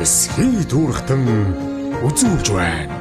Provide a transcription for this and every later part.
эсхий түүрхтэн үзүүлж байна.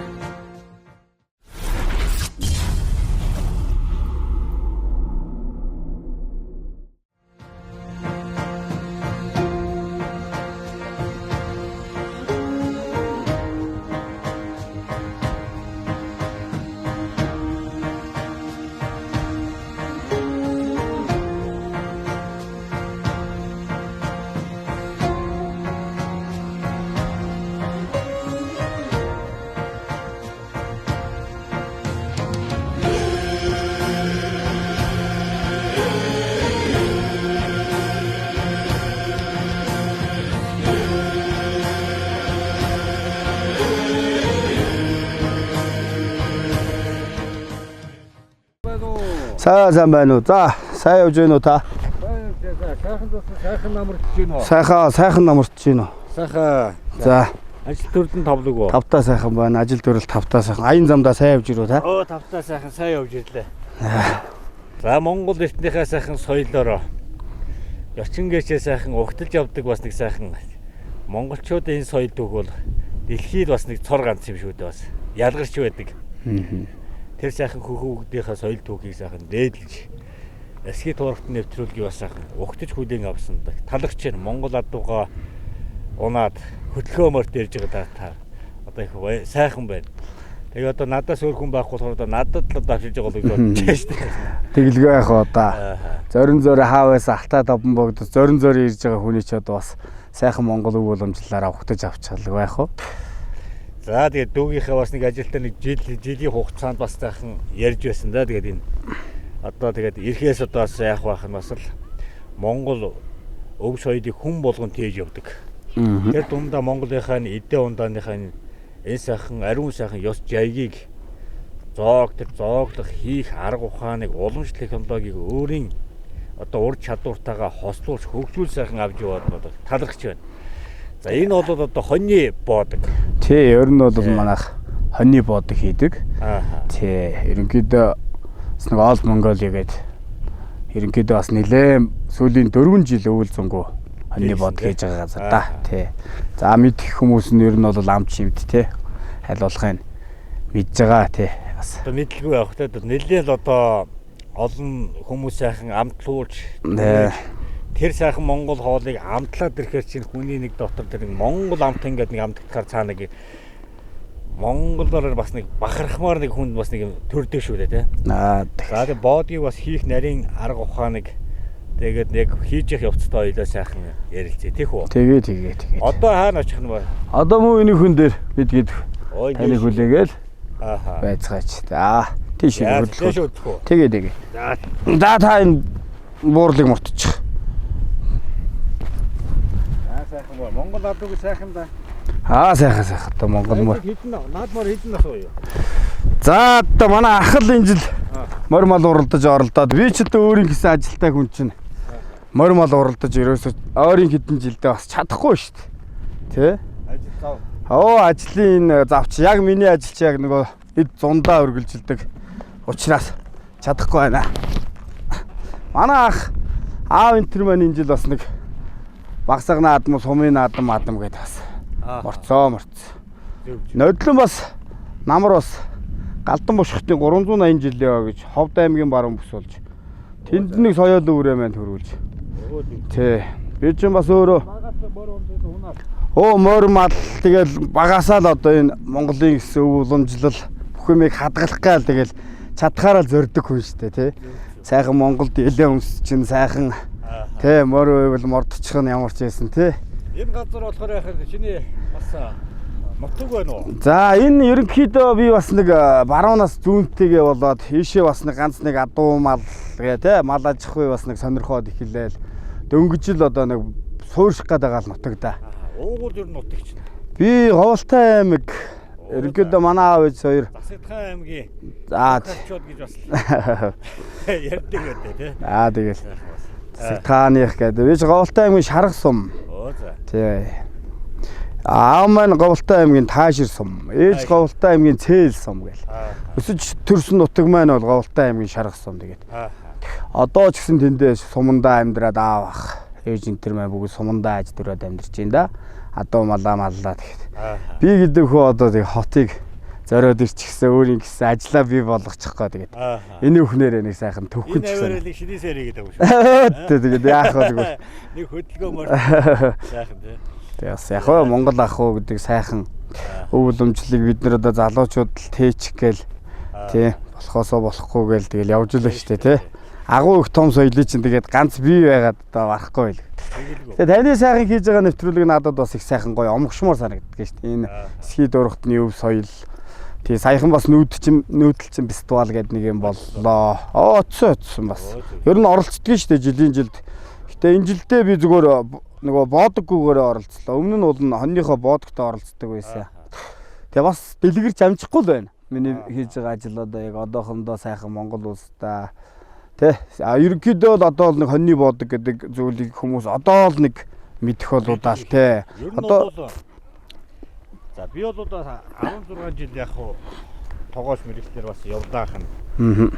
Сайн байна уу? За, сайн явж байна уу та? Сайхан намарч гин үү? Сайхан намарч гин үү? Сайхан. За, Ажил төрөлд нь тавлаг уу? тавтаа сайхан байна. Ажил төрөл тавтаа сайхан. Аян замдаа сайн явж ирүү та? Оо, тавтаа сайхан сайн явж ирлээ. За, Монгол эртнийхээ сайхан соёлоор орчингээрчээ сайхан угталж явдаг бас нэг сайхан монголчуудын энэ соёл түүх бол дэлхийд бас нэг цор ганц юм шүү дээ бас. Ялгарч байдаг. Тэр сайхан хүүхдийнхээ соёл түүхийг сайхан дээдлж эсхий туурхт нэвтрүүлгийг бас сайхан угтаж хүлээн авсан. Талагч нь Монгол адууга унаад хөтлөмөрт ирж байгаа та одоо их сайхан байна. Тэгээ одоо надаас өөр хүн байхгүй болохоор одоо надад л давшиж байгаа л гэж бодож байна шүү дээ. Тэглгүй яах вэ да? Зорин хааваас алтаа даван богд зорин ирж байгаа хүний ч одоо бас сайхан монгол үг уламжлалаараа угтаж авчихлаа байх уу? За тэгээд дүүгийнхээ бас нэг ажилтаа нэг жилийн хугацаанд бас сайхан ярьж байсан да. Тэгээд энэ одоо тэгээд эрхээс одоо бас яах байх нь бас л Монгол өв соёлыг хүн болгон тээж явдаг. Тэр дундаа Монголынхаа эдээ ундааныхаа энэ сайхан ариун сайхан ёс жаягийг зооглох хийх арга ухааныг уламжлалт технологиг өөрийн одоо ур чадвартайгаа хослуулж хөгжүүл сайхан авч яваад одоо талархж байна. За энэ бол одоо хоньны боодог. Тий, ер нь бол манайх хоньны боодог хийдэг. Тий, ерөнхийдөө нэг All Mongolia гэдэг ерөнхийдөө бас нэлээд сүүлийн 4 жил өвөлзөнгөө хоньны боодог хийж байгаа газар да. Тий. За мэдэх хүмүүс нь ер нь бол ам чимд тий. Аль болохыг мэдж байгаа тий. Бас. Одоо мэдлгүй явах те нэлээд л одоо олон хүмүүс сайхан амтлуулж тэр сайхан монгол хоолыг амтлаад ирэхээр чинь хүний нэг дотор тэр нэг монгол амт ингээд нэг амтгахаар цаана нэг монголоор бас нэг бахархмаар нэг хүн бас нэг төрдөг шүү дээ тий. За тэгээ боодгийг бас хийх нарийн арга ухааныг тэгээд яг хийж явах явцтай ойлоо сайхан ярилцээ тийх үү? Тэгээ. Одоо хаана очих нь вэ? Одоо мөн энэ хүн дээр бид гээд таны хүлээгээл байцгаач. За тийш хөдлөх. Тэгээ. За та энэ буурлыг мартчих. Монгол адууг сайхан да. Сайхан одоо монгол мөр. Наадмаар хідэн асуу юу. За одоо манай ах л энэ жил морь мал уралдаж оролдоод би ч одоо өөрийн гэсэн ажилтай хүн чинь морь мал уралдаж ерөөсөө ойрын хэдэн жилдээ бас чадахгүй шүү дээ. Тэ? Ажил зав. Ажлын завч яг миний ажил чи яг нөгөө эд зундаа өргөлжилдэг учраас чадахгүй байна. Манай ах аав энэ төр маань энэ жил бас нэг багсаг наадам, сумын наадам гэдэг бас морцоо. Нодлон бас намар бас Галдан бушхтын 380 жилийн гэж Ховд аймгийн баруун бүс болж тэнд нэг соёл өврөө маань төрүүлж. Тий. Би ч бас өөрөө морь мал тэгэл багасаа л одоо энэ Монголын гэсэн өв уламжлал бүх юмыг хадгалах гал тэгэл чадхаараа зорддог хүн шүү дээ тий. Сайхан Монголд элээ өмс чинь сайхан тий морь байвал мордчих нь ямар ч байсан тий. Энэ газар болохоор яхаа чиний бас нутаг байна уу? За энэ ерөнхийдөө би бас нэг баруунаас зүүнтэйгээ болоод ийшээ бас нэг ганц нэг адуу мал гээ тий мал аж ахуй бас нэг сонирхоод эхэлээл дөнгөж л одоо нэг суурших гэдэг гал нутаг да. Уугуул ер нь нутаг чинь. Би Говьлтай аймаг ерөнхийдөө манай аав ээж хоёр Засагтхан аймгийн чод гэж бас ярьдаг байдаг тий. Тэгэл Засагтханых гэдэг. Би Говьлтай аймгийн Шарга сум. За. Тий. Аав маань Говьлтай аймгийн Таашир сум. Ээж Говьлтай аймгийн Цээл сум гэл. Өсөж төрсөн нутаг маань бол Говьлтай аймгийн Шарга сум тэгээд. Одоо ч гэсэн тэндээ сумандаа амьдраад аав ах ээж энэ төр маань бүгд сумандаа аж төрөд амьдарч байна да. Адуу маллаа тэгэхэд. Би гэдэг хөө одоо тэг хотыг зориод ирчихсэн өөрийн гэсэн ажлаа бий болгочихгоо тэгээд. Энэ бүхнээр нэг сайхан төвхөн гэсэн. Энэ авиралыг шиний сэрий гэдэг юм шүү. Тэгээд яах вэ тэгвэл. Нэг хөдөлгөөн сайхан тий. Тэгээс яг хөө Монгол ах уу гэдэг сайхан өв уламжлалыг бид нар одоо залуучууд л тээчих гээл тий болохоосоо болохгүй гээл тэгэл явж л штэ тий. Агуу их том соёлыг чинь тэгээд ганц бий байгаад одоо барахгүй байл. Тэгээд таны сайхан хийж байгаа нэвтрүүлэг надад бас их сайхан гоё омгшмоор санагддаг шүү дээ. Энэ ски дургтны өв соёл. Тэгээ саяхан бас нүүдэлчин фестивал гэдэг нэг юм боллоо. Оцсон бас. Ер нь оролцдог шүү дээ жилийн жилд. Гэтэ энэ жилдээ би зүгээр нөгөө боодоггүйгээр оролцлоо. Өмнө нь бол хоньныхоо боодогтой оролцдог байсан. Тэгээ бас дэлгэрч амжихгүй л байна. Миний хийж байгаа ажил одоо яг одоохондоо сайхан Монгол улстай тэ ерөнхийдөө л одоо л нэг хоньны боодог гэдэг зүйлийг хүмүүс одоо л нэг мэдэх болуудаа л тэ. Одоо за би бол одоо 16 жил яг хуу тогоош мэрэгчлэр бас явдаах нь.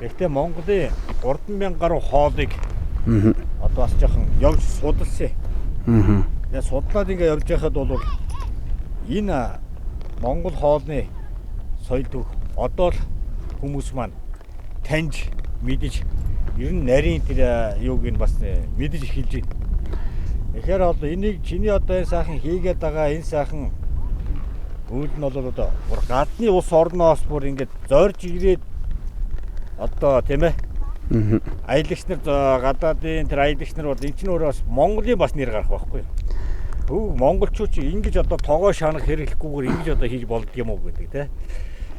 Гэхдээ Монголын 30000 гаруй хоолыг одоо бас жоохон явж судалсан. Тэгээ судлаад ингээ явж байхад бол энэ Монгол хоолны соёл төв одоо л хүмүүс маань таньж мэдэж ер нь нарийн тэр юуг нь бас мэдэж эхэлж байна. Тэгэхээр одоо энийг чиний одоо энэ сайхан хийгээд байгаа энэ сайхан үйл нь бол одоо бүр гадны улс орноос бүр ингээд зорж ирээд одоо тийм ээ. Аялагч нар гадаадын тэр аялагч нар бол энэ ч өөрөө бас Монголын бас нэр гарах байхгүй юу? Монголчууд чи ингэж одоо тогоо шанах хэрэглэхгүйгээр ингэж одоо хийж болдго юм уу гэдэг тийм.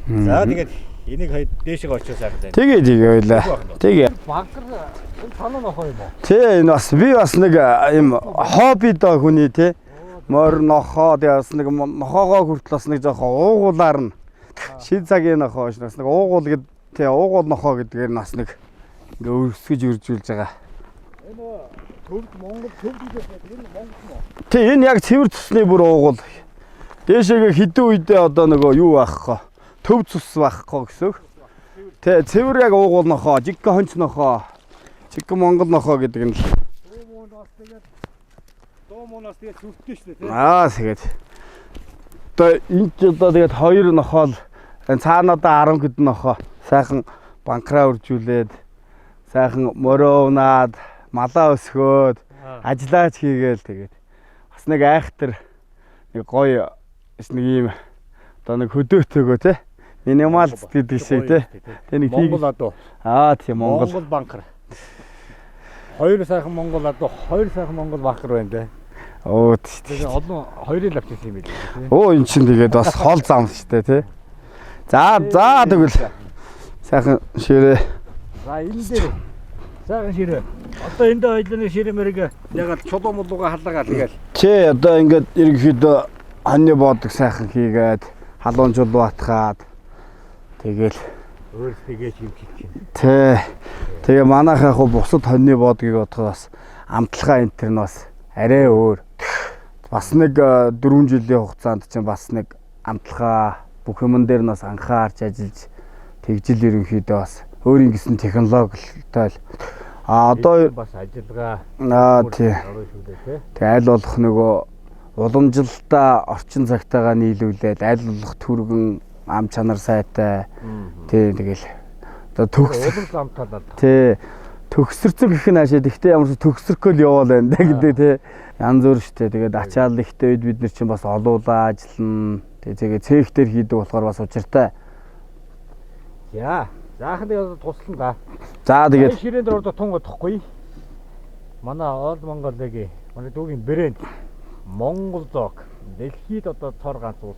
За тэгээд энийг хойд дээшээ очиж сайхан байна. Тэгээ ойлаа. Тэгээ. Банкар энэ танаа нохоо юм уу? Тий энэ бас би бас нэг юм хобби доо хүний тий. Морь нохоо тэгээ бас нэг нохоогоо хүртэл бас нэг жоохон уугуулаар нь шид цагийн нохоо ш бас нэг уугуул гэд тий уугуул нохоо гэдгээр нь бас нэг ингээ өрсгөж үржүүлж байгаа. Энэ төвд Монгол төвд гэдэг энэ Монгол мó. Тий энэ яг цэвэр цусны бүр уугуул. Дээшээгээ хідэн үедээ одоо нөгөө юу байхгүй төв цус байхгүй гэсэн үг. Тэ цэвэр яг уугуул нохоо, жиггэ хонц нохоо, жиггэ Монгол нохоо гэдэг нь л. Доомоноос тэгээд зүвтэй шүү дээ. Тэгээд. Одоо энэ ч одоо тэгээд хоёр нохоо л цаанаадаа 10 хэдэн нохоо сайхан банкраа үржүүлээд сайхан мөрөөнаад малаа өсгөөд ажиллаач хийгээл тэгээд бас нэг айхтар нэг гоё нэг ийм одоо нэг хөдөөтэйгөө те минималист гэдэг шиг те нэг Монгол адуу тийм Монгол банкар хоёр сайхан Монгол адуу хоёр сайхан Монгол банкар байна те тэгээд олон хоёрыг авчихсан юм билээ энэ чинь тэгээд бас хол зам шүү дээ те за тэгвэл сайхан ширээ за энэ дээр сайхан ширээ одоо энд ойлны ширээ мэрэг яг чулуу мулууга халаагаа тэгэл тий одоо ингээд ерөнхийдөө хоньны боодог сайхан хийгээд халуун чулуу атгаад тэгэл өөрсдөө хийх чинь тий тэгээ манайхаа хуу бусад хоньны боодгийг бодоход бас амтлагаа энэ төр нь бас арай өөр бас нэг 4 жилийн хугацаанд чинь бас нэг амтлагаа бүх юмн дээр нас анхаарч ажиллаж тэгжил ерөнхийдөө бас өөрийн гэсэн технологитой л одоо бас ажиллагаа тий аль болох нөгөө уламжилтаа орчин цагтаагаа нийлүүлээд аль болох түргэн ам чанар сайтай тий тэгэл одоо тий төгсөрцөн гэх нь хаашаа тэгтээ ямар ч төгсөрхөл яваал байна да гэдэг тий янз бүр штэ тэгээд ачаал ихтэй үед бид нар чинь бас олуулаа ажиллана тэгээд цэхтэр хийдэг болохоор бас учиртай яа заахад туслана да за тэгээд ширээн дээр одоо тун удахгүй манай Олд Монголыг манай дүүгийн брэнд Монгол дог дэлхийд одоо цор ганц улс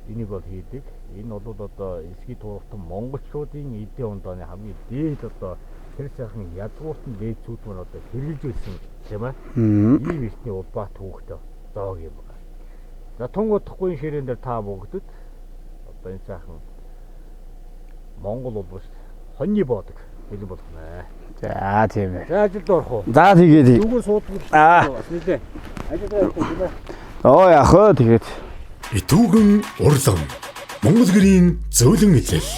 энийг бол хийдэг. Энэ бол одоо эсгий тууртан монголчуудын эдийн ондооны хамгийн дээд одоо тэр сайхан язгууртан дээдсүүд маань одоо хэрэгжилсэн тийм ээ. Ийм ихний улбаа түүхтэй дог юм байна. За тун удахгүй ширээн дээр та бүгдэд одоо энэ сайхан Монгол улс хоньны боодог бэлэн болгоно. За тийм ээ. За ажилд орох уу? За тэгээд. Юугаар суудаг нэлээ. Ажилд орох юм аа. Яг хөө тэгээд. Итүүгэн урлам Монгол гэрийн зөөлөн илэл.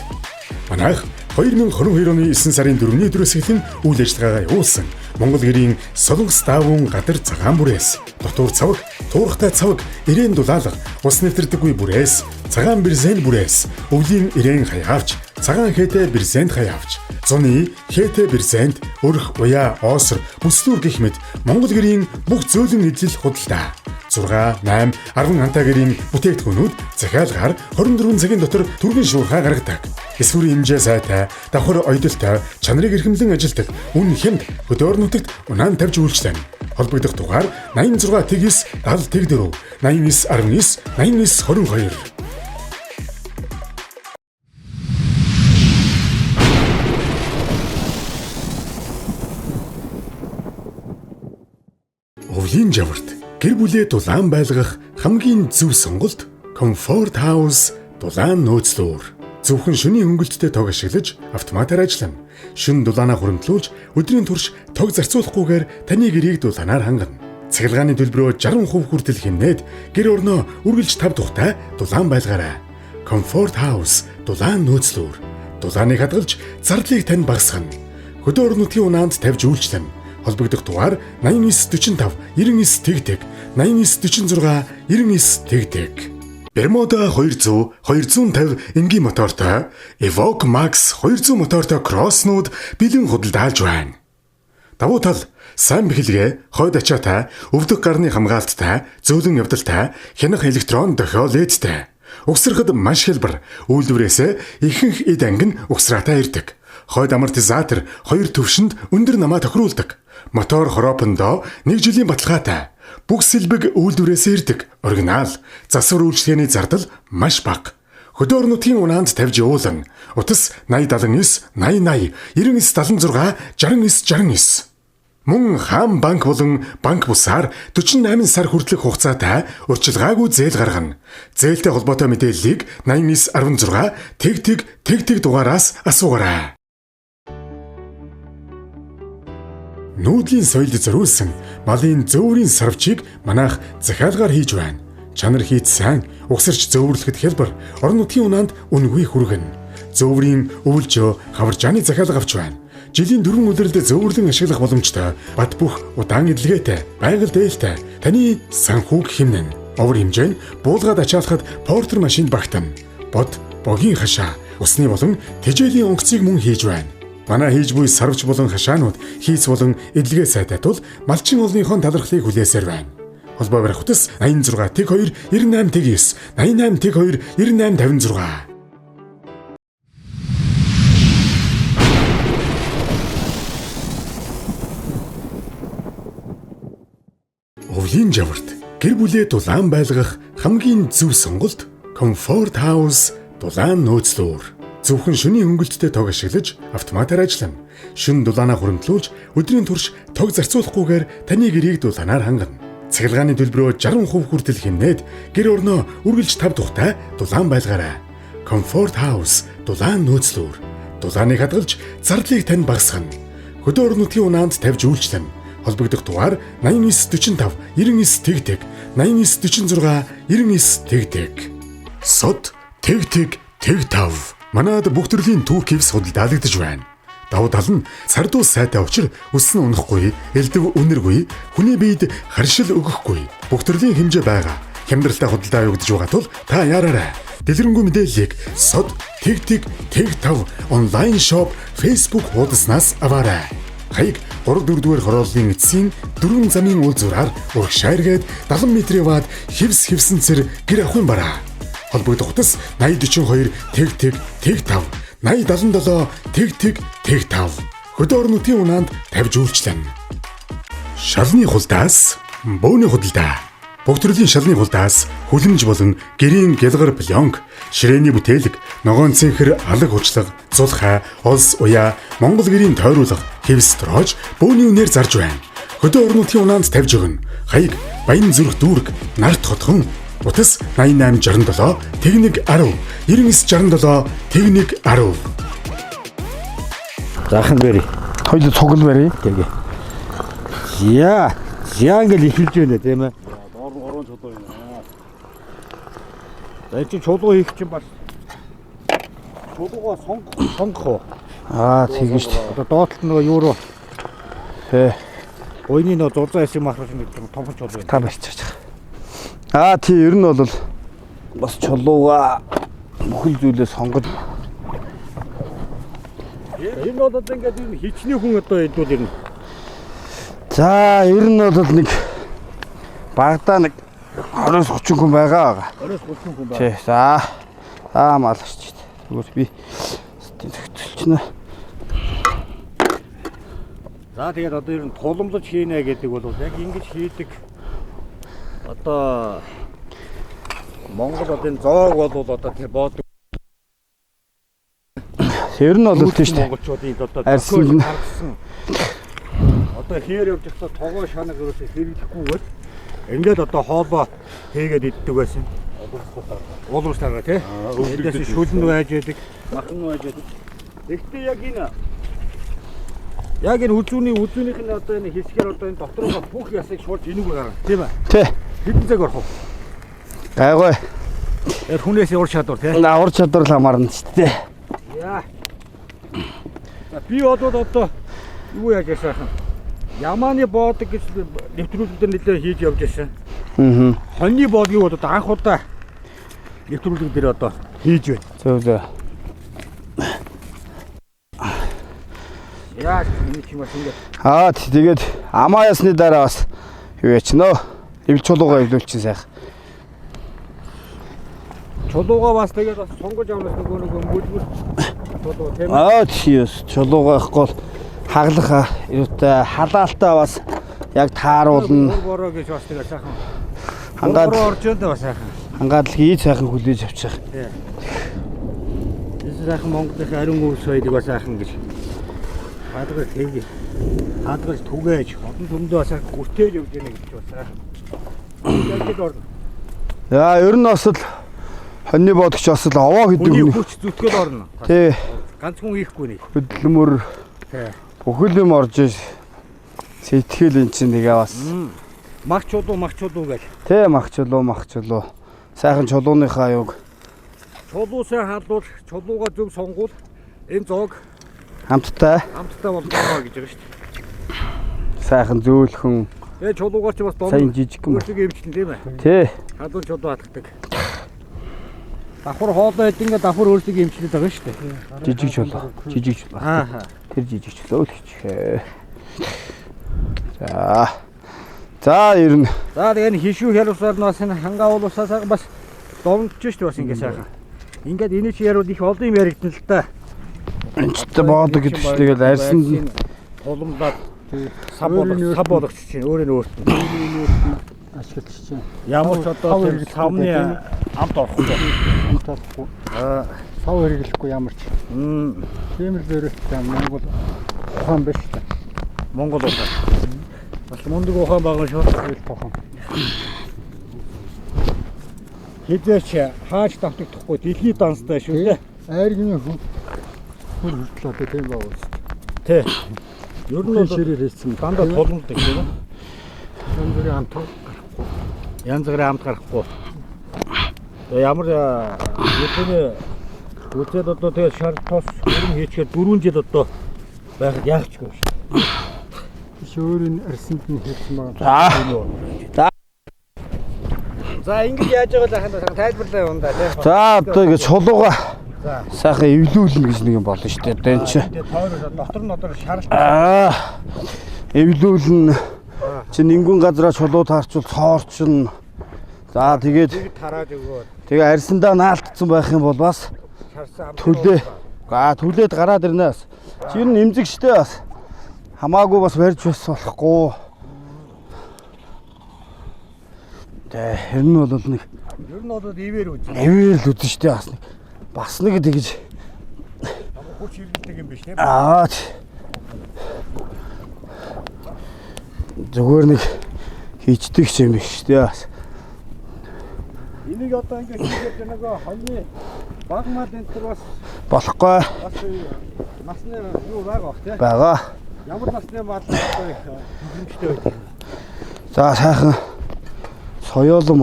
Манайх 2022 оны 9 сарын 4-ний өдрөөс эхлэн үйл ажиллагаагаа явуулсан Монгол гэрийн Солонгос даавун гадар цагаан бүрээс дотуур цаваг, туурхтай цаваг, ирээн дулаалга, ус нэвтрдэггүй бүрээс, цагаан бирзен бүрээс, өвлийн ирээн хаяавч, цагаан хээтэй бирзент хаяавч, зуны хээтэй бирзент, өрх, уяа, оосор, бүслүүр гэх мэт Монгол гэрийн бүх зөөлөн нийтлэл худалдаа 6, 8, 10 антагэрийн бүтээгдэхүүнүүд захиалгаар 24 цагийн дотор түргэн шуурхай гаргадаг. Эсвэрийн хэмжээ сайтай, давхар ойдолтой, чанарыг эрхэмлэн ажилдаг, үн хямд, хөдөөр нутагт унаан тавьж үйлчлэнэ. Холбогдох дугаар 86 тэгс 70 84, 89 19 89 22. Өвлийн жаварт гэр бүлээ дулаан байлгах хамгийн зөв сонголт Comfort House дулаан нөөцлөөр. Зөвхөн шөнийн хөнгөлөлтөд тог ашиглаж автоматар ажиллана. Шөнө дулаанаа хуримтлуулж өдрийн турш тог зарцуулахгүйгээр таны гэрийг дулаанаар хангана. Цахилгааны төлбөрөө 60% хүртэл хэмнээд гэр орноо үргэлж тав тухтай дулаан байлгаарай. Comfort House дулаан нөөцлөөр. Дулааныг хадгалж зардлыг тань багасгана. Хөдөө орон нутгийн унаанд тавьж үйлчлэнэ. Холбогдох дугаар 8945 99 тэгтэг 8946 99 тэгтэг. Бермуда 200 250 энгийн мотортой Evoque Max 200 мотортой кросснууд бэлэн худалдаалж байна. Давуу тал сайн бэхэлгээ, хойд ачаатай, өвдөх гарны хамгаалттай, зөөлөн явдалтай, хянах электрон дохио ледтэй. Угсрахад маш хялбар, үйлдвэрээсээ ихэнх эд анги нь угсраатай ирдэг. Хойд амортизатор 2 төвшөнд өндөр намаа тохируулдаг. Мотор хороопондоо 1 жилийн баталгаатай. Бүх сэлбэг үйлдвэрээс ирдэг. Оригинал. Засвар үйлчлэгээний зардал маш бага. Хөдөө орон нутгийн унаанд тавьж явуулна. Утас 8079 8080 9976 6969. Мөн хаан банк болон банк бусаар 48 сар хүртэлх хугацаатай урьдчилгаагүй зээл гаргана. Зээлтэй холбоотой мэдээллийг 8916 тэгтэг дугаараас асуугаарай. Нүүдлийн соёлд зориулсан малын зөөврийн сарвчийг манайх захиалгаар хийж байна. Чанар хийц сайн, угсарч зөөвөрлөхөд хялбар, орон нутгийн унаанд үнэгүй хүргэн. Зөөврийн өвөлжөө хаваржааны захиалга авч байна. Жилийн 4 удиралд зөөвөрлөн ашиглах боломжтой, бат бөх удаан эдлгээтэй, байгаль дээлтэй, таны санхүүг хэмнэн. Овор хэмжээ нь буулгаад ачаалахад портер машинд багтана. Бод, богийн хашаа, усны болон тэжээлийн онгоцыг мөн хийж байна. Манай хийж буй сарвч болон хашаанууд хийц болон эдлэгээ сайтай тул малчин олныхон талархлыг хүлээсээр байна. Холбоо барих утас 86 тэг 2 98 тэг 9 88 тэг 2 98 56. Өвлийн жаварт гэр бүлээ дулаан байлгах хамгийн зөв сонголт Comfort House дулаан нөөцлөөр. Зөвхөн шөнийн хөнгөлөлтөд тог ашиглаж автоматар ажиллана. Шөнө дулаанаа хуримтлуулж өдрийн турш тог зарцуулахгүйгээр таны гэрийг дулаанаар хангана. Цахилгааны төлбөрөө 60% хүртэл хэмнээд гэр орноо үргэлж тав тухтай дулаан байлгаарай. Comfort House дулаан нөөцлөөр. Дулааныг хадгалж зардлыг тань багасгана. Хөдөө орон нутгийн унаанд тавьж үйлчлэнэ. Холбогдох дугаар 8945 99 тэгтэг 8946 99 тэгтэг. Сод тэгтэг тэгтав. Манайд бүх төрлийн түүхийс худалдаалагдж байна. Давуу тал нь сардуус сайтай учир өссөн унахгүй, элдв үнэргүй, хүний биед харшил өгөхгүй. Бүх төрлийн хэмжээ байгаа. Хямдралтай худалдаа явагдаж байгаа тул та яараарай. Дэлгэрэнгүй мэдээллийг сод тэгтэг тэгтав онлайн шоп Facebook хуудаснаас аваарай. Хаяг 3-4 дугаар хорооллын эцсийн 4 замын уул зураар урагшааргээд 70 м-ийн ваад хевсэн гэр авахын бараа. Холбогдох утас 8042 тэгтэг тэгтав 8077 тэгтэг тэгтав. Хөдөө орон нутгийн унаанд тавьж үйлчлэнэ. Шалны хулдаас бөөний худалдаа. Бүх төрлийн шалны хулдаас хүлэмж болон гэрийн гялгар пленк, ширээний бүтээлэг, ногоон цэнхэр, алаг хучлаг, зулхай, олс уяа, Монгол гэрийн тойруулга, хэвс троож бөөний үнээр зарж байна. Хөдөө орон нутгийн унаанд тавьж өгнө. Хаяг Баян зүрх дүүрэг, Нарт хотхон утас 8867 тэгнэг 10 9967 тэгнэг 10. Захан бэрий. Хоёул цугл барья. Тэгээ. Яа ингээл ихэлж байна тийм ээ. Доор нь 3 чулуу юм аа. За чи чулуу хийх чинь бас чулуугаа сонгох уу? Аа тэгэж шүү. Одоо доотлол нөгөө юу руу Тэ. Ойны нөгөө зулзаа хэсэг махрах нэг томч чулуу байна. Та барьчихж байгаа. Аа тий ер нь бол бас чулууга бүхэл зүйлээ сонгож Энэ бол одоо ингээд энэ хичнээн хүн одоо идвэл ирнэ. За ер нь бол нэг багадаа нэг 20-30 хүн байгаа. 20-30 хүн байна. Тий. За. Малч. Тэгвэл би зөвтөлчнө. За тэгээд одоо ер нь туламлаж хийнэ гэдэг бол яг ингэж хийдэг. Одоо Монгол одоо энэ зоог бол одоо тэр боодог. Ер нь бол тийш дээ. Монголчуудын одоо Арьсан харгасан. Одоо хээр явж байхдаа тогоо шанаг ерөөсөө хэрэглэхгүйгээр ингээд одоо хоолоо хийгээд иддэг байсан. Уулуурсараа тий. Өвдөс шүлэн байж байдаг, махан байж байдаг. Гэхдээ яг энэ үзүүнийх нь одоо энэ хэсгээр одоо энэ дотороо бүх ясыг шууд энүүг гаргана тийм ээ. Тий. Хэдэн цаг орох вэ? Гайгүй. Яг хүнээс ур чадвар тий. Ур чадвар л хамаарна шүү дээ. Яа. Би одоо юу яаж ясаахан. Ямааны боодог гэж нэвтрүүлэгдэр нэлээ хийж явж байсан. Аа. Хоньны боодгийг бол одоо анх удаа нэвтрүүлэг дээр одоо хийж байна. Зөв. Яа энэ ч юм уу ингэ. Аа тэгээд амаа ясны дараа бас юу яч нөө эвл чулуугаа эвлүүлчихсэн сайхан. Чулуугаа бас тэгээд бас сонгож авнаас нөгөө мөлмөл чулуу тийм ээ. Аа тийс чулуугаа ихгүй бол хаглах юутай халаалтаа бас яг тааруулна. Бороо гэж бас тэгээд сайхан. Хангаад орж өндөө бас сайхан. хангаадлыг сайхан хүлээж авчих. Тий. Энэ сайхан Монголын ариун өв соёлыг бас сайхан гэж. Хадгаж хийе. Хадгаж түгээж одон төмдөө бас гүртээр явж яана гэж бас сайхан. Яг л орно. За ер нь бас л хоньны боодогч бас л овоо гэдэг Хүний юм. хүч зүтгэл орно. Тий. Ганц хүн хийхгүй нэг. Хөдөлмөр Тий. бүхэл юм орж сэтгэл эн чинь тэгээ бас. Мах чулуу гэл. Тий мах чулуу. Сайхан чулууныхаа юг Чулуусаа халуул, чулууга зөв сонгуул. Энэ зоог хамттай бол байгаа гэж байгаа шүү дээ. сайхан зөөлхөн Тэгээ чулуугаар ч бас сайн жижигхэн өөрсдөө эмчлэн тийм ээ. тий. Халуун чулуу хатдаг. Давхар хоолой эдингээ давхар өөрсдөө эмчлээд байгаа шүү дээ. Жижиг чулуу. Аа. Тэр жижиг чулуу л хийчихээ. За ер нь За тэгээ хишүү хялуусаар нас энэ хангаа уулуусаас бас домдж шүү дээ бас ингэ сайхан. Ингээд энэ чи яруу их олон юм яригдана л та. энэчтэй боодог гэдэг чинь тэгэл арьсанд туламлаад сав болгоч чинь өөрөө ашиглаж чинь. ямар ч одоо тэр савны амт орохгүй. Амт орохгүй. Сав хэрэглэхгүй ямар ч. Тийм л зөрөгтэй Монгол ухаан биш та. Монгол улс. Бас мундаг ухаан байгаа шүү. Ухаан. Хэзээч хааж давтагдахгүй дэлхийд данстай шүү дээ. Айргийн хүн хүртэл одоо тийм байгаа үст. Тий. Ер нь бол ширээр хийсэн. дандаа тулмалдаг тийм үү? Янз бүрийн амт гарахгүй. Янз бүрийн амт гарахгүй. Тэгээ ямар үтээд одоо тэгээ шар тос өрн хийчихээр 4 жил одоо байхад яахчгүй шүү. Биш өөрийн арьсанд нь хийсэн байгаа. За ингэж яаж байгаа л ахын тайлбарлаа юм да тий. за одоо ингэ чулууга сайхан эвлүүлнэ гэж нэг юм болно шүү дээ. Одоо энэ чи Дотор шаралт. эвлүүлнэ. Чи нингүн газараа чулуу таарчвал цоорчно. За тэгээд тарааж өгөө. тэгээ арьсандаа наалтцсан байх юм бол бас Шарсан түлээд гараад ирнэ бас. Чи энэ нэмзэг штэ бас. Хамаагүй бас барьж бас болохгүй. Тэр нь бол нэг ер нь бол ивэр үз. эвэр л үдэн штэ бас нэг тэгэж Хүч хэрэглэдэг юм биш тийм. Зүгээр нэг хийчдэг юм биш штэ бас. Энийг одоо ингэ хийгээд нөгөө хоньны багмад энэ төр бас Болохгүй насны юу байгаа бах тий. байгаа. Ямар насны мадлаа хэмжтэй байдаг. За сайхан соёолон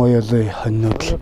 хоньнууд л.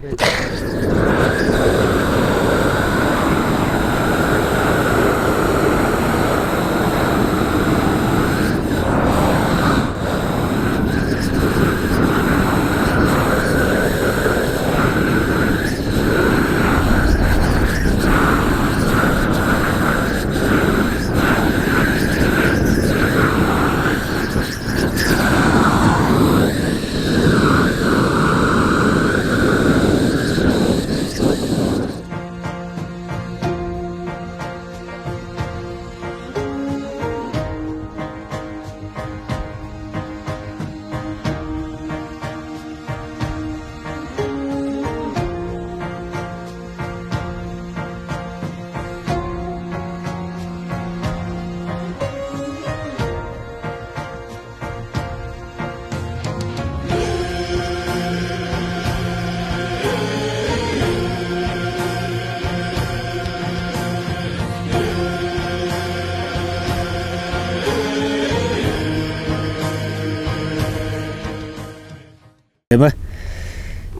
Тийм ээ.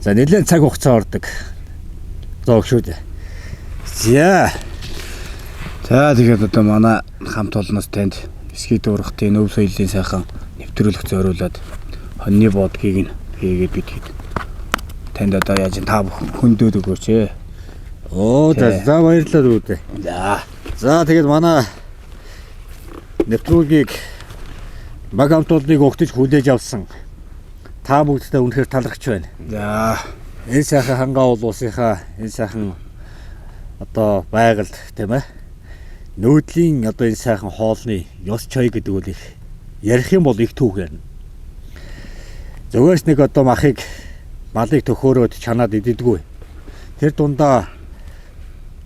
За нэлээд цаг хугацаа ордог. Зоог шүү дээ. За тэгээд одоо манай хамт олноос танд эсгий дуурхтын өв соёлын сайхан нэвтрүүлэх зориулаад хоньны боодгийг нь хийгээд бид танд одоо яаж та бүхэн хөндөд өгөөч ээ. за баярлалаа үүдээ. За тэгээд манай нэвтрүүлгийг баг хамт олныг өгтөж хүлээж авсан та бүгдтэй үнэхээр талархаж байна. За Энэ сайхан хангаа улсынхаа энэ сайхан одоо байгальд тийм ээ. Нүүдлийн одоо энэ сайхан хоолны ёс чой гэдэг үл их ярих юм бол их түүх ярина. Зөвөөс нэг одоо малыг төхөөрөөд чанаад иддэггүй. Тэр дундаа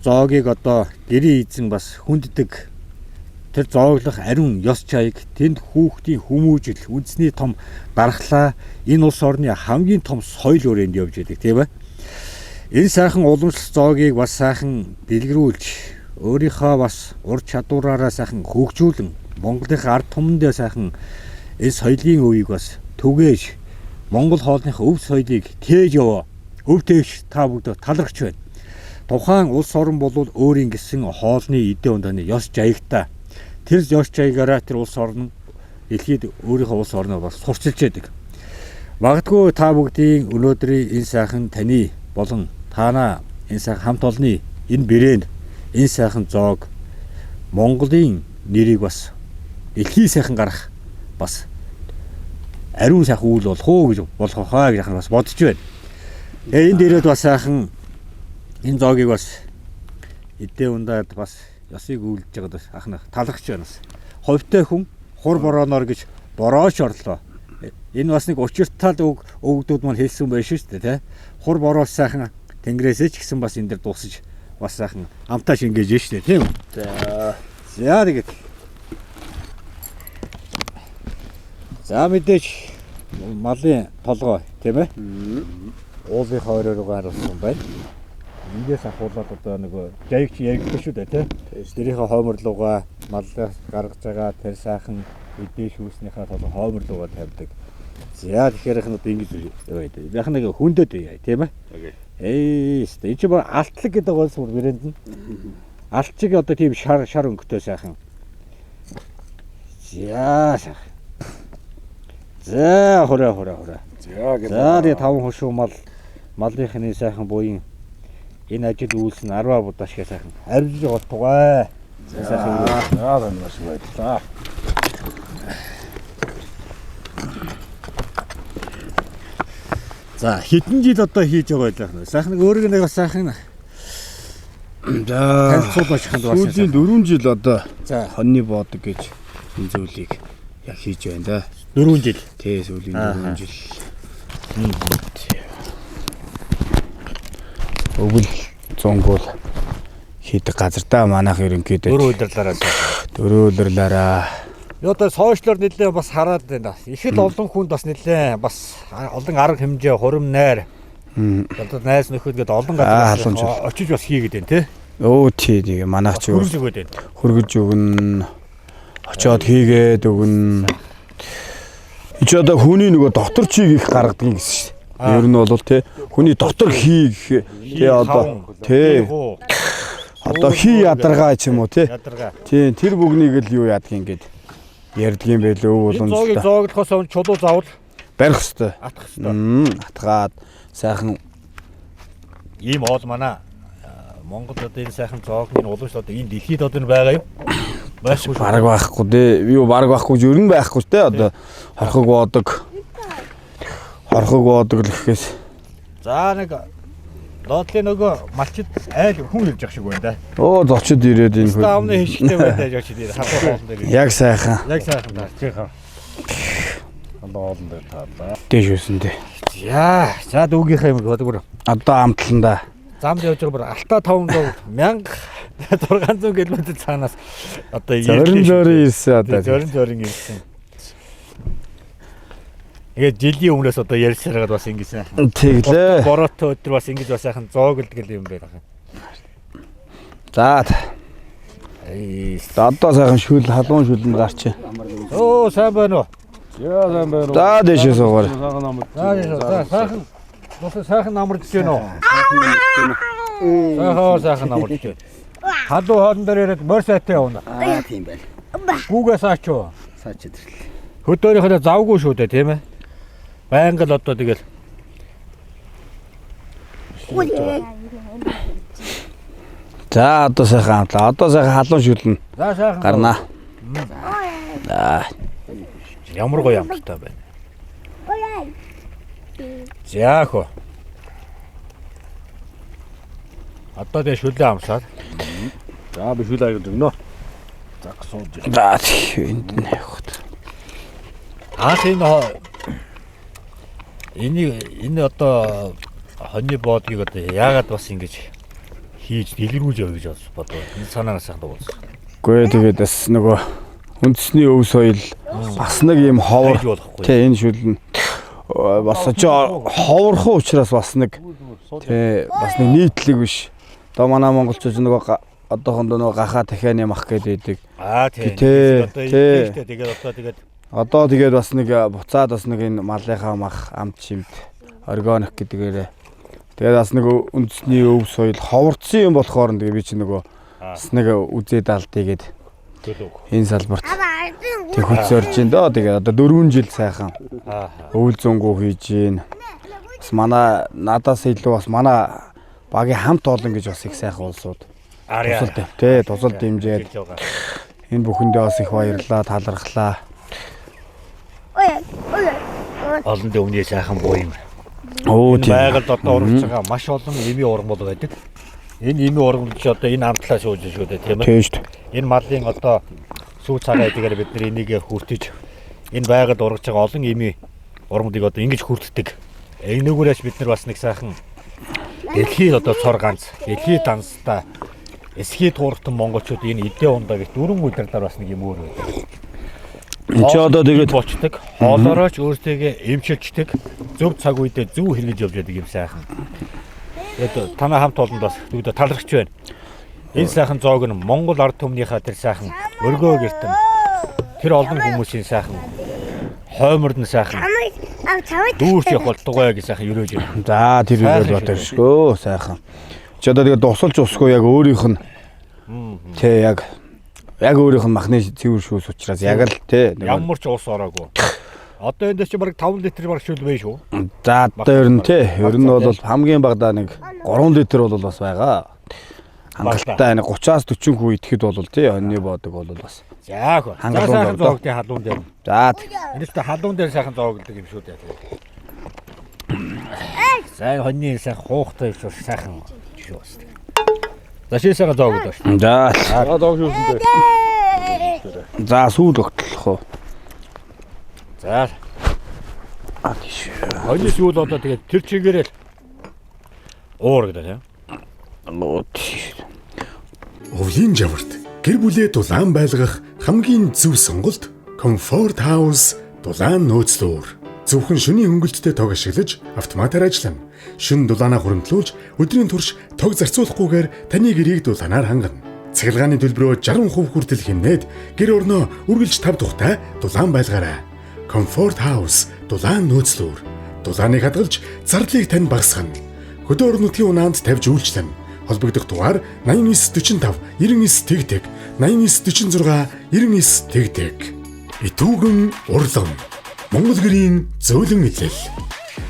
зоогийг одоо гэрийн эзэн бас хүнддэг. Тэр зооглох ариун ёс чайг тэнд хүүхдийн хүмүүжил үндэсний том дархлаа энэ улс орны хамгийн том соёл өрөөнд явж идэг тийм ээ. Энэ сайхан уламжлалт зоогийг бас сайхан дэлгэрүүлж өөрийнхөө бас ур чадвараараа сайхан хөгжүүлэн Монголын ард түмэндээ сайхан энэ соёлын өвийг бас түгээж Монгол хоолныхаа өв соёлыг тээж яваа. Өв тээж та бүгд талархаж байна. Тухайн улс орн бол өөрийн гэсэн хоолны эдийн ундааны ёс жаягтай. Тэр ёс жаягаараа тэр улс орн дэлхийд өөрийнхөө улс орноо бас сурчилж яадаг. Магадгүй та бүгдийн өнөөдрийн энэ сайхан таны болон таана энэ сайхан хамт олонны энэ брэнд энэ сайхан зоог Монголын нэрийг бас дэлхийн сайхан гарах бас ариун сайхан үйл болох уу гэж болох хаа гэж бас бодож байна. Тэгээ энэ дээрээ бас сайхан энэ зоогийг бас эдээ ундаад бас ёсыг үйлдэж байгаад бас ахнах талархаж байна бас. Ховтой хүн хур борооноор гэж борооч орлоо. Энэ бас нэг учиртал өгдүүд маань хэлсэн байх шүү дээ тий. Хур бороо сайхан тэнгэрээсээ ч гэсэн бас энэ дэр дуусаж бас сайхан амтаа шингээж шүү дээ тийм үү. За тэгээд за мэдээж малын толгой тийм ээ. Уулын хойроо руу харуулсан байна. Эндээс ахуулаад одоо нэг жаягч яригдсан шүү дээ тийм. Тэрийнхээ хойморлуугаа маллаас гаргаж байгаа тэр сайхан эдээ шүүснийхээ толгой хойморлуугаа тавьдаг. За тэгэхээр их нь одоо ингэж байд. Яг нэг хүндэд яа тийм ээ. Энэ чи ба алтлаг гэдэг голс бүр брэнд нь. Алтчиг одоо тийм шар өнгөтэй сайхан. За сайхан. За хураа. За тэгээ 5 хошуу малынхны сайхан буян энэ ажил үйлс нь 10 будаа шиг сайхан арилж болтугай. Сайхан. маш баярлалаа. За хэдэн жил одоо хийж байгаа байлаа. Сайхан өөрөг нэг бас сайхан. За танилцуулж ханд бас. сүүлийн 4 жил одоо За хоньны боодог гэж энэ зүйлийг яг хийж байна да. 4 жил. Тий сүүлийн 4 жил. Өвөл зонгол хийдэг газар да манайх ерөнхийдөө 4 удирлаараа. 4 удирлаараа. Одоо сошиалор нэлээ бас хараад байна. Ихэд олон хүнд бас нэлээ бас олон арга хэмжээ, хурим найр. Одоо найз нөхөд гээд олон газар очиж бас хийгээд байна тий. Өө тий нэг манайх ч Хөргөж өгöd байна. хөргөж өгнө. Очоод хийгээд өгнө. Энд ч одоо хүний нөгөө дотор чиг их гаргадаг гэсэн шүү дээ. Ер нь бол тий хүний дотор хийх тий одоо тий одоо хий ядаргаа ч юм уу тий. Ядаргаа. Тий тэр бүгнийг л юу яадаг юм гээд ярьдаг юм байлээ өвөл Зоогийг зооглохоос өмнө чулуу заавал барих хэвээр. атах хэвээр. Атгаад сайхан Ийм хоол манай Монгол одоо энэ сайхан зоогны уламжлалт одоо энэ дэлхийд одоо байгаа юм. Байхгүй бараг байхгүй дээ. Юу бараг байхгүй ер нь байхгүй те одоо хорхог боодог л гэхээс. За нэг доотлын нөгөө малчид айл хүн ирж явах шиг байна да. Оо зочид ирээд энэ Та өмнө хишгтэй байдаг яаж чи хаваа хоолн дээр. яг сайхан. Яг сайхан да. Чихээ. Хоолн дээр таалаа. Дэш үсэн дээ. За дүүгийнхаа юм бодог. Одоо амтланда. Замд явж байгаа бүр алтаа 500 1600 км цаанаас одоо Зорин ирсэн одоо. Зорин ирсэн. Тэгээд жилийн өмнөөс одоо ярьсараад бас ингэсэн. Тэглээ. Бороотой өдөр бас ингэж бас сайхан зооглд гэл юм байна. За. Одоо сайхан халуун шүлэнд гарч. Оо сайн байна уу? Яа сайн байна уу? За дэшээ суугаар. Сайхан амарч. За сайхан. Бос сайхан амарч гэнэ үү? Сайхан амарч гэнэ. Халуу хоолн дээр ирээд морь сайтай явна. Тийм байна. Гүүгээ саач юу? Саач идэрлээ. Хөдөөрийнхөө завгүй шүү дээ тийм ээ. Байнга л одоо тэгэл. За одоо сайхан амтлаа. Одоо сайхан халуун шүлнэ. За сайхан. Гарнаа. За. Ямар гоё амттай байна. За хөө. Одоо тэ шүлээ амсаад. За би шүлээ аяг өгнө. За сууж. За энд нь явахд. Энэ одоо хоньны боодгийг одоо яагаад бас ингэж хийж дэлгэрүүлж яваа гэж бодов. Энэ санаанаас хадаа болсон. Гүй тэгээд бас нөгөө үндэсний өв соёл бас нэг юм ховор. Тэ энэ шүлэн бас ховорхон учраас бас нэг тэ бас нэг нийтлэг биш. Одоо манай монголчууд нөгөө одоохондоо нөгөө гахаа дахианы мах гэдэг. Одоо тэгээд бас нэг буцаад бас нэг энэ малынхаа мах амт шимт органик гэдгээрээ тэгээд бас нэг үндэсний өв соёл ховорцсон юм болохоор тэгээд би чи нөгөө бас нэг үзээд алдъя гээд энэ салбарт тэг хөцөрж ин доо тэгээд одоо 4 жил сайхан өвөл зөнгөө хийж гин бас манай надаас илүү бас манай багийн хамт олон гэж бас их сайхан улсууд тусалд дэмжээд энэ бүхэндээ бас их баярлалаа талархлаа. Олон дэвний сайхан боо юм. Тийм. Байгальд одоо урагч байгаа маш олон эми ургамал байдаг. Энэ эми ургамал ч одоо энэ амтлаа шууж шүү дээ тийм ээ. Тийм шүү дээ. Энэ малын одоо сүү цагаа эдгээр бид нар энийг хүртэж энэ байгальд урагч байгаа олон эми ургамлыг одоо ингэж хүртдэг. Энэгээрээс бид нар бас нэг сайхан дэлхийн одоо цор ганц, дэлхийн данстай эсхий тууртан монголчууд энэ эдээ ундаа гэх дөрвөн удирдаар бас нэг юм өөр байдаг. Чи одоо тэгээд болчдаг, хоолоороо ч өөртөө эмчилждэг, зөв цаг үедээ зөв хэрэгж явж байдаг юм сайхан. Тэгээд танаа хамт олонд бас бүгд талархж байна. Энэ сайхан зоог нь Монгол ард түмнийхээ тэр сайхан өргөө гертэн тэр олон хүмүүсийн сайхан хойморд нь сайхан дүүрч явах болтугай гэж сайхан өрөөж байна. За тэр үйл батэршгөө сайхан. Чи одоо тэгээд дусалж усгүй яг өөрийнх нь тэ яг өөрийнх нь махны цэвэр шүүс учраас яг л тэ ямар ч ус ороогүй. Одоо энэ чи бараг 5 литр бараг шүл байна шүү. За одоо ер нь тэ ер нь бол хамгийн багадаа нэг 3 литр бол бас байгаа. Хангалттай нэг 30-аас 40 хүү идэхэд бол тэ онны боодог бол бас. За хөө. Сайхан зоогдын халуун дээр. За энэ ч халуун дээр сайхан зоогддог юм шүү дээ. Сайн хоньны сайхан хуухтай шүү сайхан шүү бас. За шийсэгээ зоогдоо шүү. За Зоог шүүсэндээ. за сүүл өгтлөх үү. За. Тийш. Хоньны сүүл одоо тэгээд тэр чигээрэл уур гэдэг тийм. Өвлийн жаварт гэр бүлээ дулаан байлгах хамгийн зөв сонголт Comfort House дулаан нөөцлөөр. Зөвхөн шөнийн хөнгөлттэй тог ашиглаж автоматар ажиллана. Шөнө дулаанаа хуримтлуулж өдрийн турш тог зарцуулахгүйгээр таны гэрийг дулаанаар хангана. Цахилгааны төлбөрөө 60% хүртэл хэмнээд гэр орноо үргэлж тав тухтай дулаан байлгаарай. Comfort House дулаан нөөцлөөр. Дулааныг хадгалж зардлыг тань багасгана. Хөдөө орон нутгийн унаанд тавьж үйлчлэнэ. Холбогдох дугаар 8945 99 тэгтэг 8946 99 тэгтэг. Итүүгэн урлам. Монгол гэрийн зөөлөн илэл.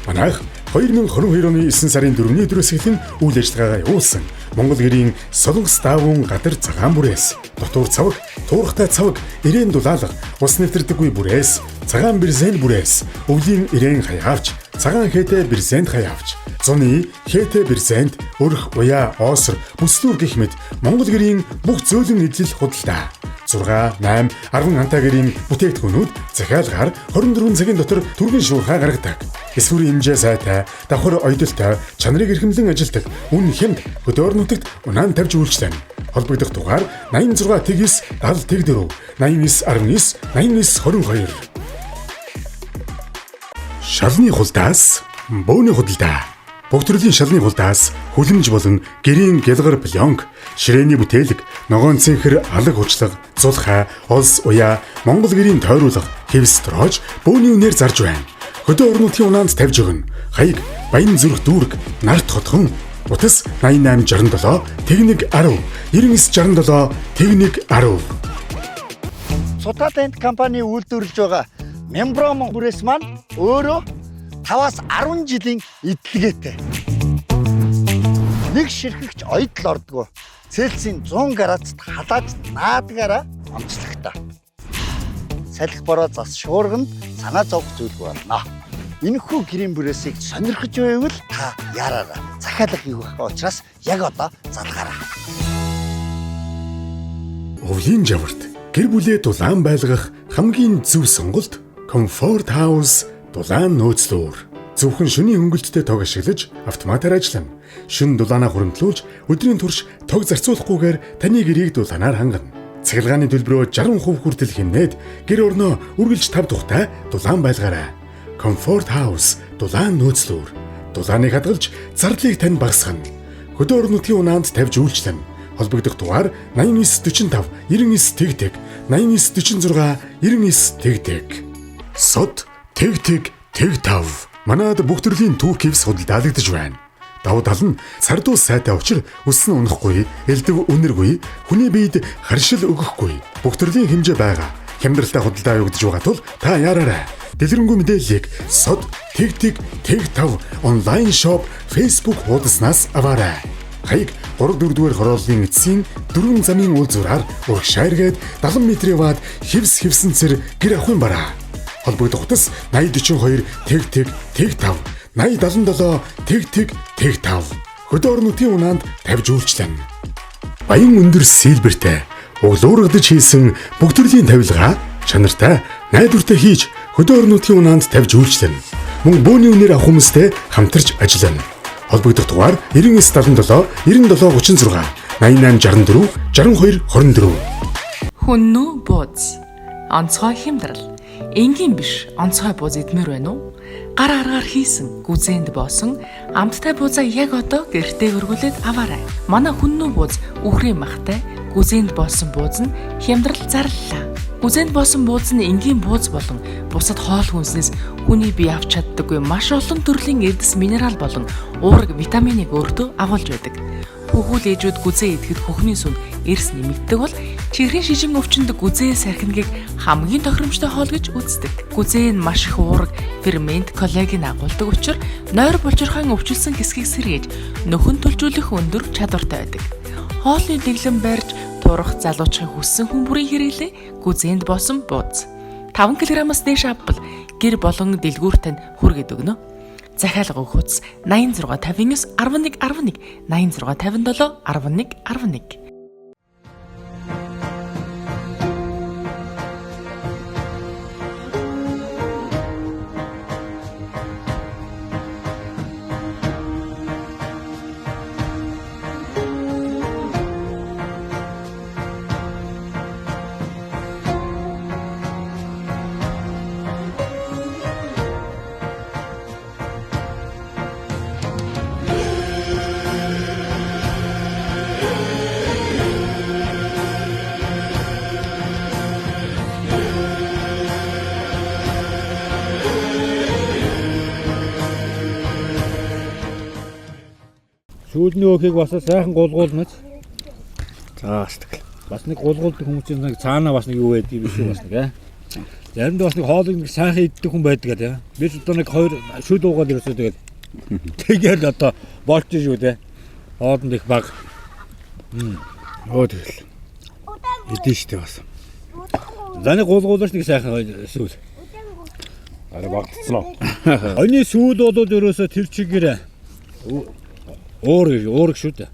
Манайх 2022 оны 9 сарын 4-ний өдрөөс эхлэн үйл ажиллагаагаа явуулсан. Монгол гэрийн Солонгос даавун гадар цагаан бүрээс дотор цаваг, туурхтай цаваг, ирээн дулаалга, ус нэвтрдэггүй бүрээс, цагаан бирзен бүрээс, өвлийн ирээн хаяавч, цагаан хээтэй бирзент хаяавч, зуны хээтэй бирзент, өрх, уяа, оосор, бүслүүр гэх мэт Монгол гэрийн бүх зөөлөн эдлэл худалдаа. 6, 8, 10 антагэрийн бүтээгдэхүүнүүд захиалгаар 24 цагийн дотор түргэн шуурхай гаргадаг. Эсвэрийн хэмжээ сайтай, давхар ойдолтой, чанарыг эрхэмлэн ажилдаг, үн хямд хөдөө орон нутагт унаан тавьж үйлчлэнэ. Холбогдох дугаар 86 тэгс 70 84 89 19 22. Шалны хулдаас бөөний худалдаа. Бүх төрлийн шалны гулдаас хүлэмж болон гэрийн гялгар пленк, ширээний бүтээлэг, ногоон цэнхэр алаг хучлага, цулхай, олс уяа, Монгол гэрийн тойруулга, хэвс троож бөөний үнээр зарж байна. Хөдөө орнуудын унаанд тавьж өгнө. Хаяг Баян зүрх дүүрэг, Нарт хотхон, утас 8867 техник 10 9967 техник 10. Сута тент компани үйлдвэрлэж байгаа Мембром бүрээс маань өөрөө 5-аас 10 жилийн эдлэгээтэй. Нэг ширхэгч оёдл ордгоо. Цельсийн 100 градусд халааж наадгаараа онцлогтой. Салхи бороо зас шуурганд санаа зовх зүйлгүй байна. Энэхүү гэрийн бүрээсийг сонирхож байвал та яраарай. Захиалга хийх учраас яг одоо залгаарай. Өвлийн жаварт гэр бүлээ дулаан байлгах хамгийн зөв сонголт Comfort House дулаан нөөцлөөр. Зөвхөн шөнийн хөнгөлөлтөд тог ашиглаж автоматар ажиллана. Шөнө дулаанаа хуримтлуулж өдрийн турш тог зарцуулахгүйгээр таны гэрийг дулаанаар хангана. Цахилгааны төлбөрөө 60% хүртэл хэмнээд гэр орноо үргэлж тав тухтай дулаан байлгаарай. Comfort House дулаан нөөцлөөр. Дулааныг хадгалж зардлыг тань багасгана. Хөдөө орнуудын унаанд тавьж үйлчлэнэ. Холбогдох дугаар 8945 99 тэгтэг 8946 99 тэгтэг. Сод тэгтэг тэгтав. Манайд бүх төрлийн түүх хэвс худалдаалагдж байна. Давуу тал нь сардуус сайтай учир өссөн унахгүй, элдв үнэргүй, хүний биед харшил өгөхгүй. Бүх төрлийн хэмжээ байгаа. Хямдралтай худалдаа явагдаж байгаа тул та яраарай. Дэлгэрэнгүй мэдээллийг сод тэгтэг тэгтав онлайн шоп Facebook хуудаснаас аваарай. Хаяг 3-4 дугаар хорооллын эцсийн 4 замын уул зураар урагшааргээд 70 м-ийн ваад хэвсэн гэр авахын бараа. Холбогдох утас 8042 тэгтэг тэгтав 8077 тэгтэг тэгтав. Хөдөө орнуудын унаанд тавьж үйлчлэнэ. Баян өндөр сэлбэртэй углуургадж хийсэн бүх төрлийн тавилгаа чанартай найдвартай хийж хөдөө орнуудын унаанд тавьж үйлчлэнэ. Мөн бөөний үнээр авах хүмүүстэй хамтарч ажиллана. Холбогдох дугаар 9977 9736 8864 62 24. Хүннүү бууз. Онцгой хямдрал. Энгийн биш онцгой бууз идмээр байна уу? Гар аргаар хийсэн, гүзээнд боосон амттай буузаа яг одоо гэртээ өргүүлээд аваарай. Манай хүннүү бууз үхрийн махтай, гүзээнд боосон бууз нь хямдрал зарлалаа. Гүзээнд боосон бууз нь энгийн бууз болон бусад хоол хүнснээс хүний бие авч чаддаггүй маш олон төрлийн эрдэс минерал болон уурэг витаминыг өөртөө агуулж байдаг. Хөвгүүл ээжүүд гүзээ идэхэд хөхний сүнд эрс нэмэгддэг бол чихрийн шижин өвчнөд гүзээ сархингийг хамгийн тохиромжтой хоол гэж үздэг. Гүзээ нь маш их уурэг, фермент, коллаген агуулдаг учраас нойр булчирхайн өвчлсөн хэсгийг сэргээж нөхөн төлжүүлэх өндөр чадвартай байдаг. Хоолны дэглэм барьж турах залуучхын хүссэн хүн бүрийн хэрэглээ гүзээнд боосон бууз. 5 кг-аас дээш авбал гэр болон дэлгүүртэн хүргээд өгнө. Захиалга өгөх утас 8659 11 11 8657 11 11. Сүүлний өөхийг бас сайхан гулгуулнаж. За тэгэл. Бас нэг гулгуулдаг хүмүүсийн нэг цаанаа бас нэг юу байдгийг биш үү бас нэг аа. Заримдаа бас нэг хоолыг нэг сайхан иддэг хүн байдаг аа. Би ч одоо нэг 2 шүд уугаад ирсэн тэгээд тэгэл одоо болчих шүү дээ. Хоолнд их баг. Оо тэгэл. Идэв штэ бас. За нэг гулгуулж нэг сайхан сүүл. Арай багтцсан уу? Оны сүүл бол ерөөсө тэр чигээр уурэг шүү дээ.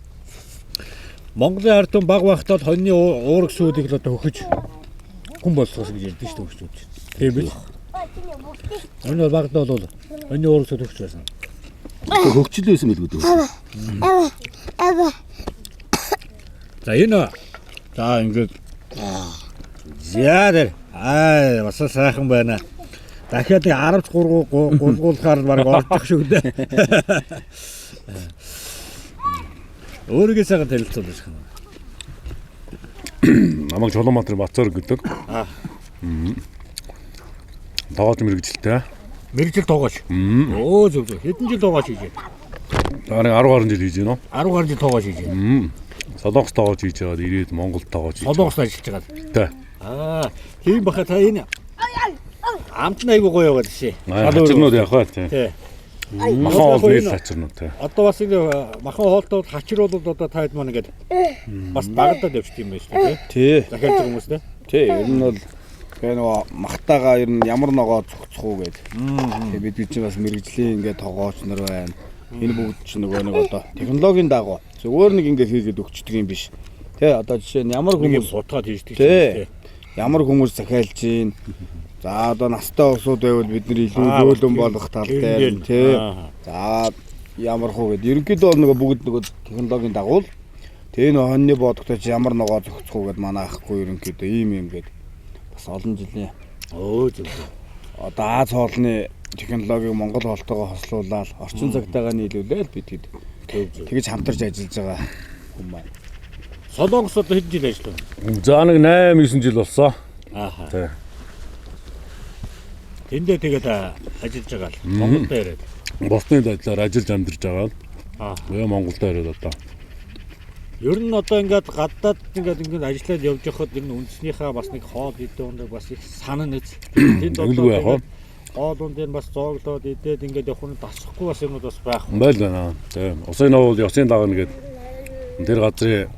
Монголын ард түмэн баг багтаад хоньны уурэг сүүдийг л одоо хөхөж хүн болгох гэж ярьдэн шүү дээ. Тийм биз? Энэ багтаа бол хоньны уурэг сүүд хөхж байсан. Хөгжил байсан билгүй дээ. За энэ за ингээд яарэ бас сайхан байна. Дахиад 13 гулгуулахаар баг орчих шүү дээ. Өөрийгөө сайхан танилцуулж байна. Намайг Чулуунбаатар Бацаар гэдэг. Тоогооч мэрэгжилтэй. Мэргэжил тоогооч. Оо зөв. Хэдэн жил тоогооч хийж байна? Бараг 10 гаруй жил хийж байна. 10 гаруй жил тоогооч хийж байна. Солонгос тоогооч хийж байгаад ирээд Монгол тоогооч хийж. Солонгост ажиллаж байгаа. Тэ. Тийм баха та энэ амт нь айгуу гоё байгаа тийш. Хачирнууд явах бай тий. Тий. Махан хоол нэр хачирнууд тий. Одоо бас ингэ махан хоолтой хачир бол одоо таад маань ингээд бас дагадаад явчих юм байна шүү дээ. Тий. Дахиад байгаа хүмүүс тий. Тий, ер нь бол тэгээ нөгөө махтаага ер нь ямар ногоо зогцох уу гэдэг. Тэгээ бид чинь бас мэрэгжлийн ингээд тоогооч нар байна. Энэ бүгд чинь нөгөө нэг одоо технологийн дагуу зөвөр нэг ингээд хийгээд өгчдөг юм биш. Тэ одоо жишээ нь ямар Хүмүүс хүмүүс суудгаад хийждэг тий. Ямар хүмүүс захиалж гин. За одоо настай усуд байвал бид нар илүү зөөлөн болох тал дээр тий. За ямар хөө гэдэг. Ерөнхийдөө бол нөгөө бүгд нөгөө технологийн дагуу тэгээ нөгөө хоньны боодогтой ямар ногоо зогцох уу гэдээ манай ахгүй ерөнхийдөө ийм гэдэг. Бас олон жилийн Оо зөв. одоо Аз хоолны технологиг Монгол хоолтойгоо хослуулаад орчин цагтаагаа нийлүүлээд бид тэгж хамтарч ажиллаж байгаа хүн байна. Солонгос одоо хэдэн жил ажиллав? За нэг 8-9 жил болсон. Ааха. Тий. Тэндээ тэгээд ажиллаж байгаа л Монголд ирээд. Босны байдлаар ажиллаж амьдарч байгаа. Тэгээ Монголд ирээд одоо. Ер нь одоо ингээд гадаад ингээд ажиллаад явж байхад ер нь үндснийхээ бас нэг хоол идэх өндөр бас их санан нэз. Тэнд одоо хоолунд дээр бас зооглоод идээд ингээд явах нь тасахгүй бас юмуд бас байх. Байл байна. Тэгээ усын новол ёсын дагна гэдэг тэр газрын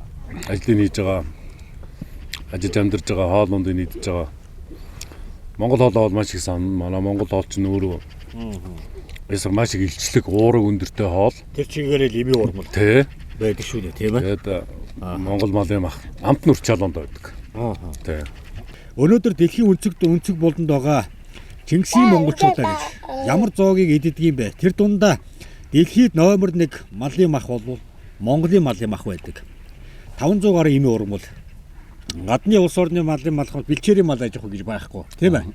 ажлыг хийж байгаа. Ажиллаж амьдарч байгаа хоолундыг идэж байгаа. Монгол хоолоо бол маш их сан. Манай Монгол хоол чинь өөрөө эсрэг маш их илчлэг уураг өндөртэй хоол. Тэр чигээрээ л ими урмал Тий. байдаг шүү дээ, тийм ээ. Тэгээд Монгол малын мах амт нүрч чалуунд байдаг. Тий. Өнөөдөр дэлхийн өнцөг болонд байгаа Чингисийн монголчуудаа гэж ямар зоогийг иддэг юм бэ? Тэр дундаа дэлхийд номер 1 малын мах бол Монголын малын мах байдаг. 500 гаруй ими урмал. Гадны улс орны малын мал бэлчээрийн мал аж ахуй гэж байхгүй, тийм ээ.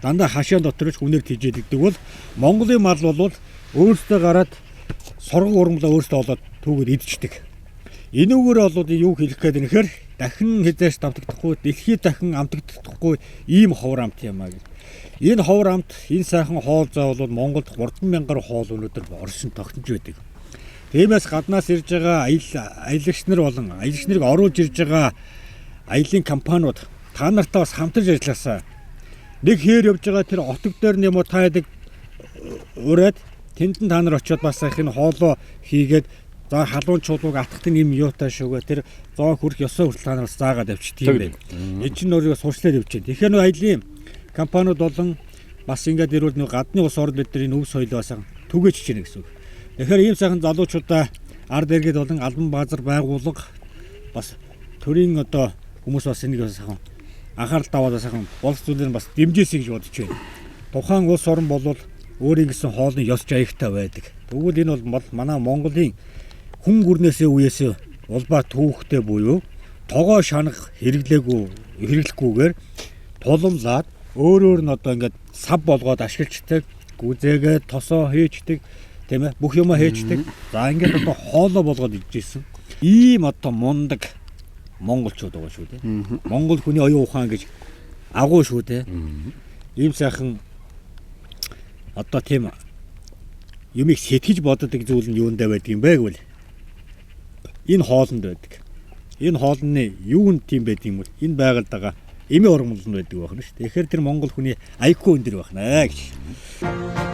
Дандаа хашаан доторч хүнээр тижээддэг бол Монголын мал бол өөртөө гараад соргон урмлаа өөртөө олоод түүгээр идчихдэг. Энүүгээр бол юу хэлэх гээд нэхэр дахин хязгаарч давтагдахгүй, дэлхийд дахин амтагдахгүй ийм ховор амт юм аа гэж. Энэ ховор амт, энэ сайхан хоол зай бол Монголд 30000 гаруй хоол өнөөдөр оршин тогтнож байдаг. Тиймээс гаднаас ирж байгаа аялагч нар болон аялагч нарыг оруулж ирж байгаа аялын компаниуд та нартай бас хамтарч ажилласаа. Нэг хээр явж байгаа тэр отог дээр нэм уу таадаг ураад тэнд та нар очиод бас их энэ хоолоо хийгээд за халуун чулууг атгахтын юм юутай шүүгээ тэр 100 хүрэх ёсоо хүртэл та нараас заагаад авчдгийг юм байна. Энэ чинь өөрийгөө сурчлаад явж байна. Тэгэхээр нөө аялын компаниуд болон бас ингээд ирүүл нөө гадны улс орнд бидний өв соёлоо бас түгэж чинь гэсэн үг. Тэгэхээр ийм сайхан залуучуудаа ард иргэд болон албан баазар байгууллага бас төрийн одоо хүмүүс бас энийг сайхан анхаарал таваад сайхан болц зүйлээр бас дэмжээсэй гэж бодож байна. Тухайн улс орн бол өөрийн гэсэн хоолны ёс жаягтай байдаг. Тэгвэл энэ бол манай Монголын хүн гүрнээсээ үеэсээ улбаа түүхтэй буюу тогоо шанах хэрэглэхгүйгээр туламлаад өөрөөр нь одоо ингээд сав болгоод ашиглаждаг, гүзээгээ тосоо хийждэг, тийм ээ, бүх юмаа хийждэг. За ингээд одоо хоолоо болгоод идчихсэн. Ийм одоо мундаг монголчууд байгаа шүү дээ. Монгол хүний оюун ухаан гэж агуу шүү дээ. Ийм сайхан одоо тийм юмыг сэтгэж боддог зүйл нь юундаа байдаг юм бэ гэвэл энэ хоолнд байдаг. Энэ хоолны юунд тийм байдаг юм бол энэ байгальд байгаа эми ургамланд байдаг байх нь шүү дээ. Тэгэхээр тэр монгол хүний IQ өндөр байх наа гэж.